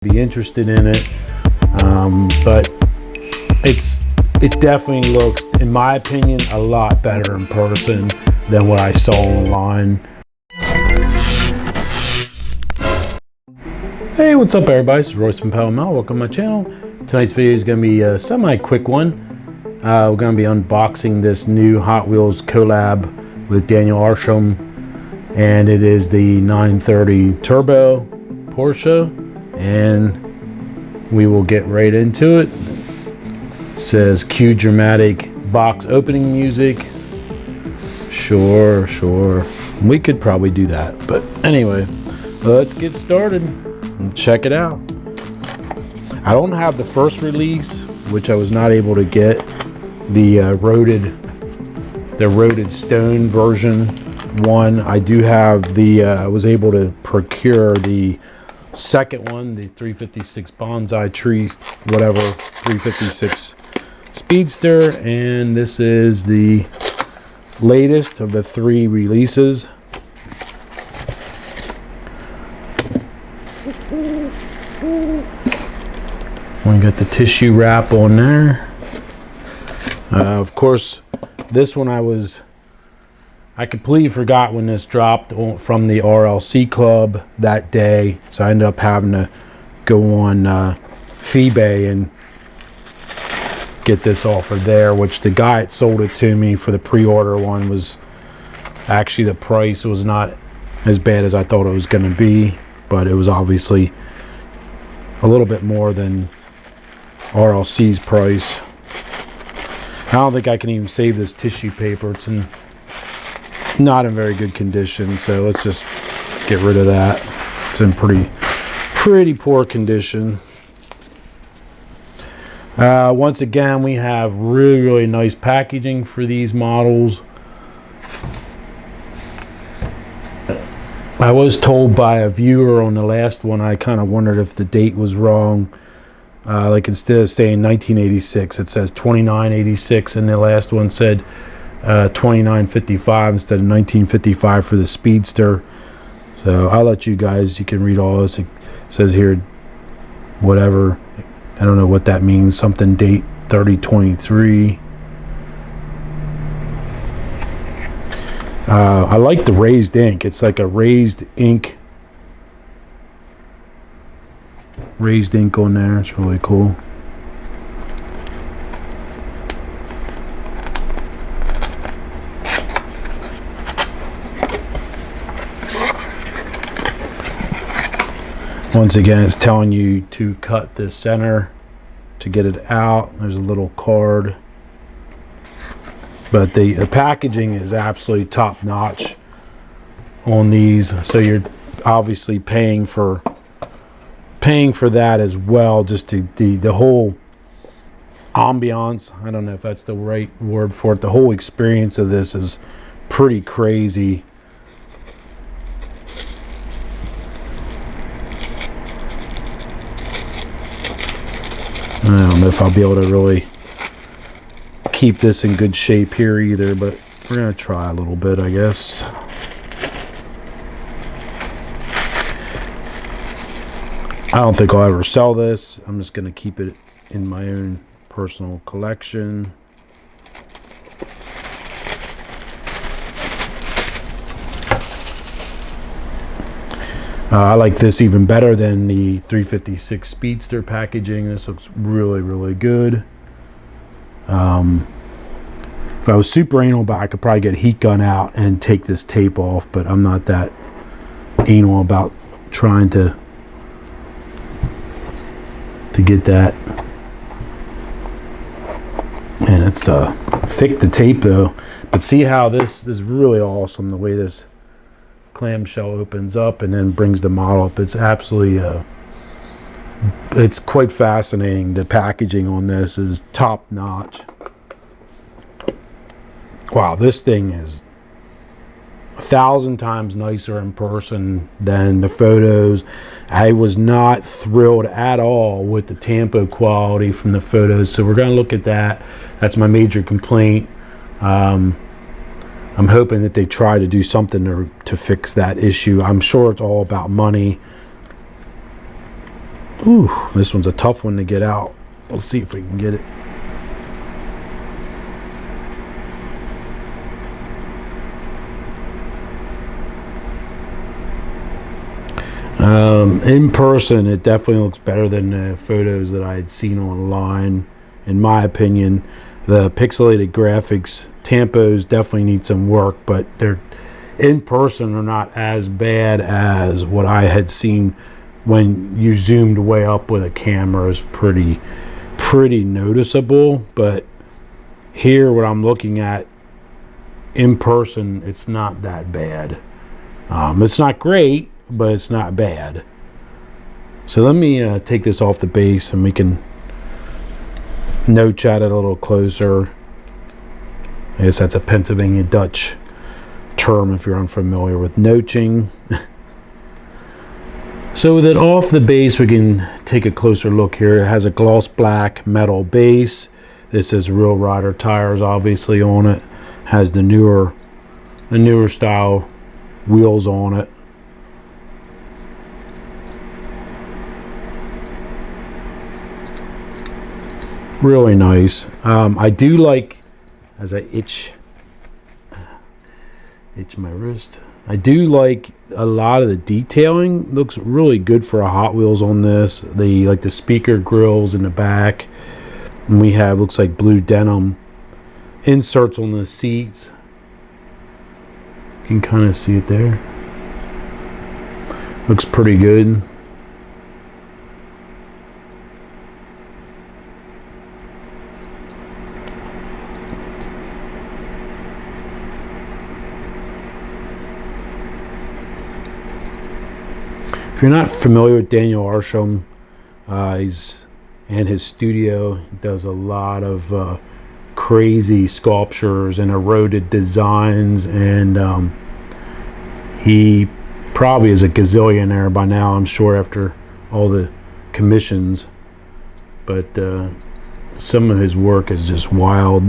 be interested in it. But it definitely looks, in my opinion, a lot better in person than what I saw online. Hey, what's up everybody? It's Royce from Pell Mell. Welcome to my channel. Tonight's video is going to be a semi-quick one. We're going to be unboxing this new Hot Wheels collab with Daniel Arsham, and it is the 930 Turbo Porsche, and we will get right into it. It says cue dramatic box opening music. Sure. We could probably do that, but anyway, let's get started and check it out. I don't have the first release, which I was not able to get, the roaded stone version one. I do have the I was able to procure the second one, the 356 bonsai tree, whatever, 356 Speedster, and this is the latest of the 3 releases. We got the tissue wrap on there. Of course, this one I completely forgot when this dropped from the RLC club that day, so I ended up having to go on eBay and get this off of there, which the guy that sold it to me for the pre-order one was actually, the price was not as bad as I thought it was going to be, but it was obviously a little bit more than RLC's price. I don't think I can even save this tissue paper. It's not in very good condition, so let's just get rid of that. It's in pretty poor condition. Once again, we have really nice packaging for these models. I was told by a viewer on the last one, I kind of wondered if the date was wrong. Like, instead of saying 1986, it says 2986, and the last one said 2955 instead of 1955 for the Speedster. So I'll let you guys, you can read all this. It says here whatever, I don't know what that means, something date 3023. I like the raised ink. It's like a raised ink on there. It's really cool. Once again, it's telling you to cut the center to get it out. There's a little card. But the packaging is absolutely top notch on these. So you're obviously paying for that as well. Just the whole ambiance, I don't know if that's the right word for it. The whole experience of this is pretty crazy. I don't know if I'll be able to really keep this in good shape here either, but we're going to try a little bit, I guess. I don't think I'll ever sell this. I'm just going to keep it in my own personal collection. I like this even better than the 356 Speedster packaging. This looks really good. If I was super anal about it, I could probably get a heat gun out and take this tape off, but I'm not that anal about trying to get that. And it's thick, the tape though. But see how this is really awesome, the way this clamshell opens up and then brings the model up. It's absolutely it's quite fascinating. The packaging on this is top notch. Wow, this thing is 1,000 times nicer in person than the photos. I was not thrilled at all with the tampo quality from the photos, so we're going to look at that. That's my major complaint. I'm hoping that they try to do something to fix that issue. I'm sure it's all about money. Ooh, this one's a tough one to get out. Let's see if we can get it. In person, it definitely looks better than the photos that I had seen online. In my opinion, the pixelated graphics tampos definitely need some work, but they're in person are not as bad as what I had seen when you zoomed way up with a camera. Is pretty noticeable, but here what I'm looking at in person, it's not that bad. It's not great, but it's not bad. So let me take this off the base and we can note chat it a little closer. I guess that's a Pennsylvania Dutch term if you're unfamiliar with noaching. So with it off the base, we can take a closer look here. It has a gloss black metal base. This is Real Rider tires obviously on it. Has the newer style wheels on it. Really nice. I do like, as I itch my wrist, I do like a lot of the detailing. Looks really good for a Hot Wheels on this. The speaker grills in the back, and we have, looks like blue denim inserts on the seats. You can kind of see it there. Looks pretty good. If you're not familiar with Daniel Arsham, he's and his studio, he does a lot of crazy sculptures and eroded designs, and he probably is a gazillionaire by now, I'm sure, after all the commissions. But some of his work is just wild.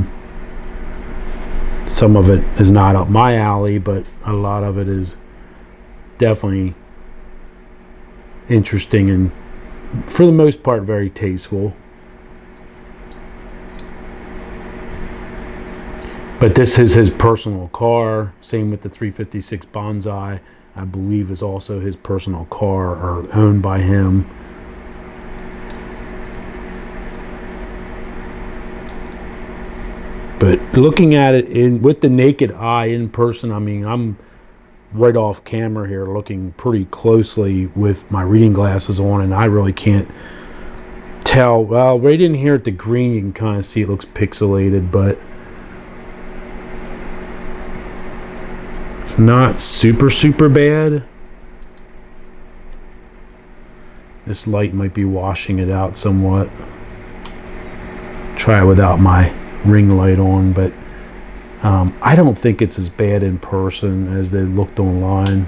Some of it is not up my alley, but a lot of it is definitely interesting and for the most part very tasteful. But this is his personal car. Same with the 356 Bonsai, I believe is also his personal car or owned by him. But looking at it with the naked eye in person, I mean, I'm right off camera here looking pretty closely with my reading glasses on, and I really can't tell. Well, right in here at the green you can kind of see it looks pixelated, but it's not super bad. This light might be washing it out somewhat. Try it without my ring light on, but I don't think it's as bad in person as they looked online.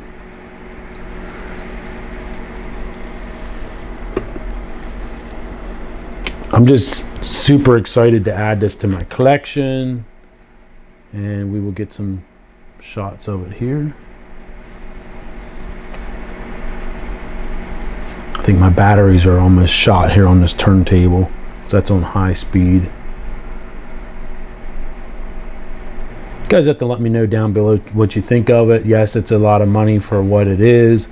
I'm just super excited to add this to my collection, and we will get some shots of it here. I think my batteries are almost shot here on this turntable, so that's on high speed. You guys have to let me know down below what you think of it. Yes, it's a lot of money for what it is.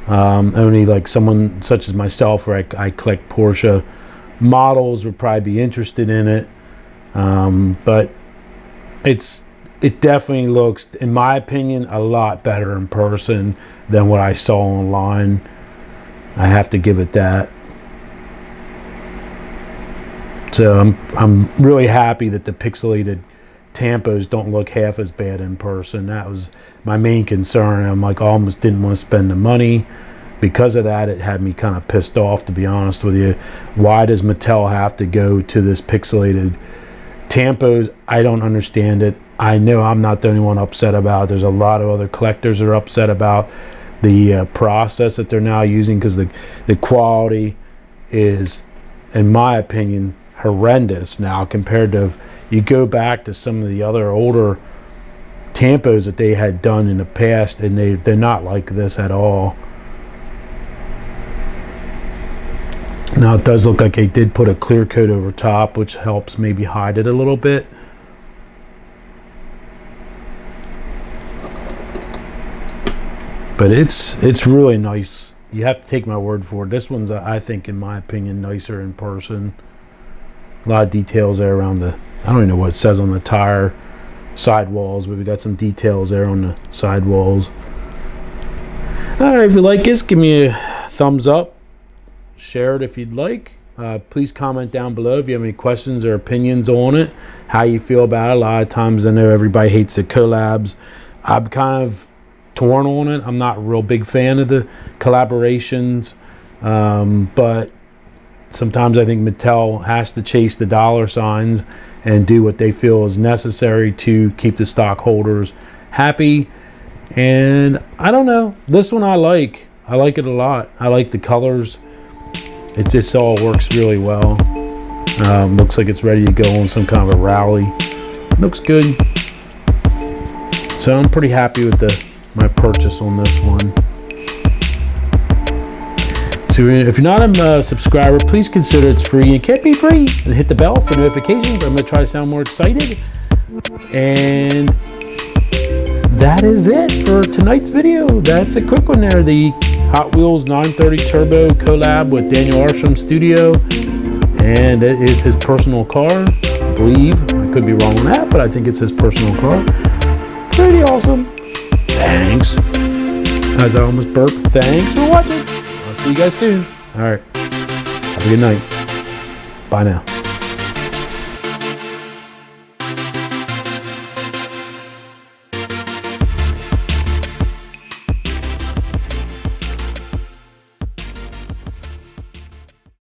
Only like someone such as myself, where I collect Porsche models, would probably be interested in it. But it definitely looks, in my opinion, a lot better in person than what I saw online. I have to give it that. So I'm really happy that the pixelated tampos don't look half as bad in person. That was my main concern. I'm like, I almost didn't want to spend the money. Because of that, it had me kind of pissed off, to be honest with you. Why does Mattel have to go to this pixelated tampos? I don't understand it. I know I'm not the only one upset about it. There's a lot of other collectors that are upset about the process that they're now using, because the quality is, in my opinion, horrendous now compared to, you go back to some of the other older tampos that they had done in the past, and they're not like this at all. Now it does look like they did put a clear coat over top, which helps maybe hide it a little bit. But it's really nice. You have to take my word for it. This one's, I think, in my opinion, nicer in person. A lot of details there around the, I don't even know what it says on the tire sidewalls, but we got some details there on the sidewalls. Alright, if you like this, give me a thumbs up. Share it if you'd like. Please comment down below if you have any questions or opinions on it, how you feel about it. A lot of times I know everybody hates the collabs. I'm kind of torn on it. I'm not a real big fan of the collaborations, but sometimes I think Mattel has to chase the dollar signs and do what they feel is necessary to keep the stockholders happy. And I don't know, this one I like it a lot. I like the colors. It just all works really well. Looks like it's ready to go on some kind of a rally. Looks good. So I'm pretty happy with my purchase on this one. So if you're not a subscriber, please consider it's free. It can't be free. And hit the bell for notifications. I'm going to try to sound more excited. And that is it for tonight's video. That's a quick one there. The Hot Wheels 930 Turbo collab with Daniel Arsham Studio. And it is his personal car, I believe. I could be wrong on that, but I think it's his personal car. Pretty awesome. Thanks. As I almost burped, thanks for watching. I'll see you guys soon. All right. Have a good night. Bye now.